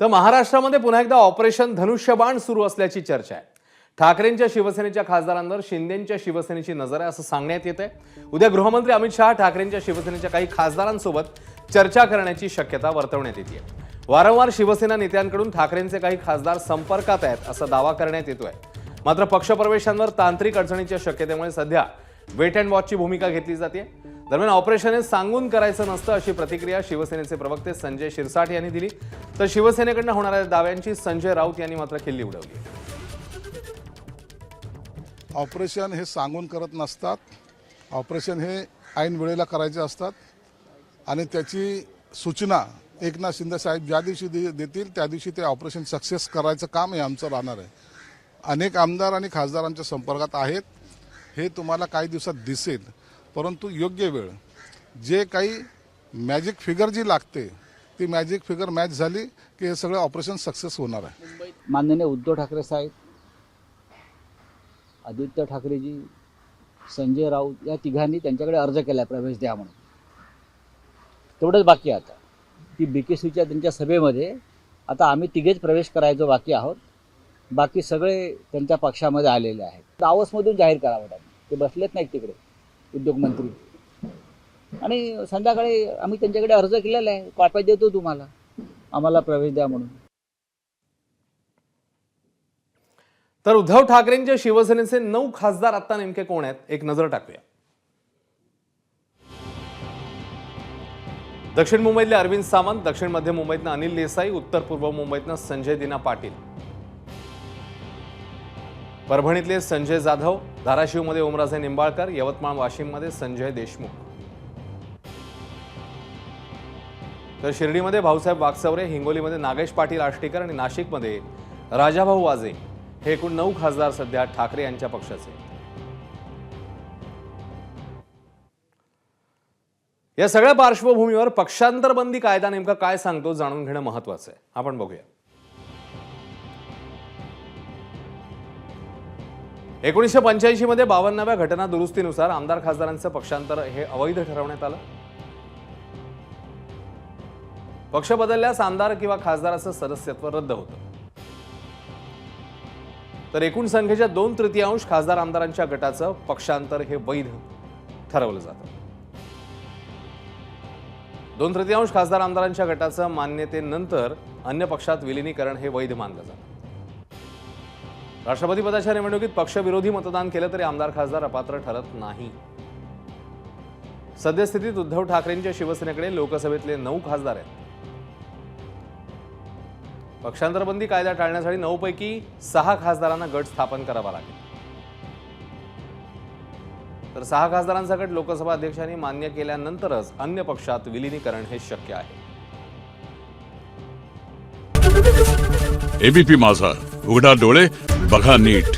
तर महाराष्ट्रामध्ये पुन्हा एकदा ऑपरेशन धनुष्यबाण सुरू असल्याची चर्चा आहे। ठाकरेंच्या शिवसेनेच्या खासदारांवर शिंदेंच्या शिवसेनेची नजर आहे असं सांगण्यात येत आहे। उद्या गृहमंत्री अमित शहा ठाकरेंच्या शिवसेनेच्या काही खासदारांसोबत चर्चा करण्याची शक्यता वर्तवण्यात येते। वारंवार शिवसेना नेत्यांकडून ठाकरेंचे काही खासदार संपर्कात आहेत असा दावा करण्यात येतोय। मात्र पक्षप्रवेशांवर तांत्रिक अडचणीच्या शक्यतेमुळे सध्या वेट अँड वॉचची भूमिका घेतली जाते। दरम्यान ऑपरेशन हे सांगून करायचं नसतं अशी प्रतिक्रिया शिवसेनेचे प्रवक्ते संजय शिरसाट यांनी दिली। तर शिवसेनेकडून होणाऱ्या दाव्यांची संजय राऊत यांनी मात्र खिल्ली उडवली। ऑपरेशन हे सांगून करत नसतात, ऑपरेशन हे ऐन वेळेला करायचे असतात आणि त्याची सूचना एकनाथ शिंदे साहेब ज्या दिवशी देतील त्या दिवशी ते ऑपरेशन सक्सेस करायचं काम हे आमचं राहणार आहे। अनेक आमदार आणि खासदारांच्या संपर्कात आहेत, हे तुम्हाला काही दिवसात दिसेल, परंतु योग्य वेळ जे काही मॅजिक फिगर जी लागते ती मॅजिक फिगर मॅच झाली की हे सगळं ऑपरेशन सक्सेस होणार आहे। माननीय उद्धव ठाकरे साहेब, आदित्य ठाकरेजी, संजय राऊत या तिघांनी त्यांच्याकडे अर्ज केला प्रवेश द्या म्हणून। तेवढंच बाकी आहे आता की BKCच्या त्यांच्या सभेमध्ये आता आम्ही तिघेच प्रवेश करायचो बाकी आहोत, बाकी सगळे त्यांच्या पक्षामध्ये आलेले आहेत। दावोसमधून जाहीर करावं त्यांनी, ते बसलेत नाहीत तिकडे उद्योगमंत्री। आणि संध्याकाळी आम्ही त्यांच्याकडे अर्ज केलेला आहे, कॉप्या देतो तुम्हाला, आम्हाला प्रवेश द्या म्हणून। तर उद्धव ठाकरेंच्या शिवसेनेचे 9 खासदार आता नेमके कोण आहेत एक नजर टाकूया। दक्षिण मुंबईतले अरविंद सावंत, दक्षिण मध्य मुंबईतनं अनिल देसाई, उत्तर पूर्व मुंबईतनं संजय दिना पाटील, परभणीतले संजय जाधव, धाराशिवमध्ये ओमराजे निंबाळकर, यवतमाळ वाशिममध्ये संजय देशमुख, तर शिर्डीमध्ये भाऊसाहेब वागचौरे, हिंगोलीमध्ये नागेश पाटील आष्टीकर आणि नाशिकमध्ये राजाभाऊ वाजे हे एकूण 9 खासदार सध्या ठाकरे यांच्या पक्षाचे। या सगळ्या पार्श्वभूमीवर पक्षांतरबंदी कायदा नेमका काय सांगतो जाणून घेणं महत्त्वाचं आहे। आपण बघूया। 1985 मध्ये 52व्या घटना दुरुस्तीनुसार आमदार खासदारांचं पक्षांतर हे अवैध ठरवण्यात आलं। पक्ष बदलल्यास आमदार किंवा खासदाराचं सदस्यत्व रद्द होतं। तर एकूण संख्येच्या 2/3 खासदार आमदारांच्या गटाचं पक्षांतर हे वैध ठरवलं जातं। 2/3 खासदार आमदारांच्या गटाचं मान्यतेनंतर अन्य पक्षात विलीनीकरण हे वैध मानलं जातं। राष्ट्रपती पदाच्या निवडणुकीत पक्षविरोधी मतदान केलं तरी आमदार खासदार अपात्र ठरत नाही। सद्यस्थितीत उद्धव ठाकरेंच्या शिवसेनेकडे लोकसभेतले 9 खासदार आहेत। पक्षांतरबंदी कायदा टाळण्यासाठी 9 पैकी 6 खासदारांना गट स्थापन करावा लागेल। तर 6 खासदारांचा गट लोकसभा अध्यक्षांनी मान्य केल्यानंतरच अन्य पक्षात विलीनीकरण हे शक्य आहे। एबीपी माझा, उघडा डोळे बघा नीट।